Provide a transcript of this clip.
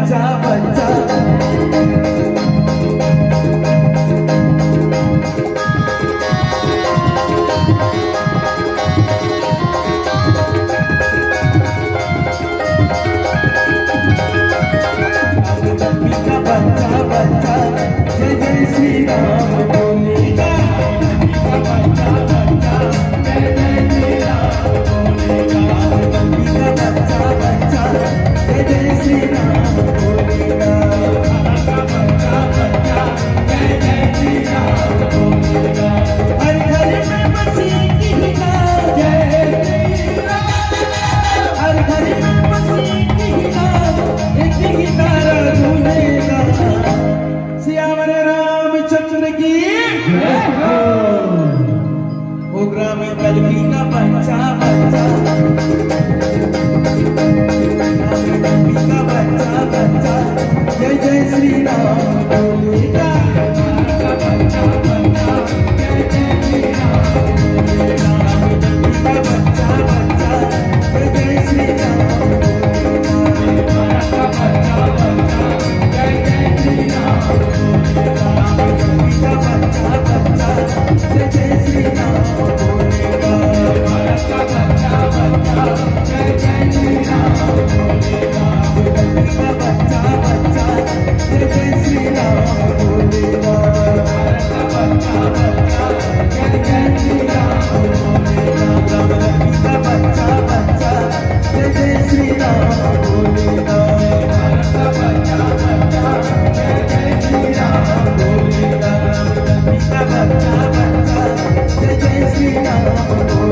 बच्चा बच्चा का बच्चा बच्चा जय जय श्री राम बोलेगा का बच्चा बच्चा जय जय श्री राम बोलेगा का बच्चा बच्चा जय जय श्री राम बोलेगा का बच्चा बच्चा जय जय श्री राम बोलेगा हर घर में मसीह की नाम जय श्री राम हर घर में मसीह की नाम एक ही तारा गूंजेगा सियावर रामचंद्र की वो ग्राम कलकी का बच्चा बच्चा कलकी का बच्चा बच्चा जय जय श्री राम बोलेगा का बच्चा बच्चा जय जय श्री राम बोलेगा का बच्चा बच्चा जय जय श्री राम बोलेगा का बच्चा बच्चा जय जय श्री राम बोलेगा का बच्चा बच्चा जय जय श्री राम बोलेगा का बच्चा बच्चा जय जय श्री राम बोलेगा का बच्चा बच्चा जय जय श्री राम बोलेगा का बच्चा बच्चा जय जय श्री राम बोलेगा का बच्चा बच्चा जय जय श्री राम बोलेगा का बच्चा बच्चा जय जय श्री राम बोलेगा का बच्चा बच्चा जय जय श्री राम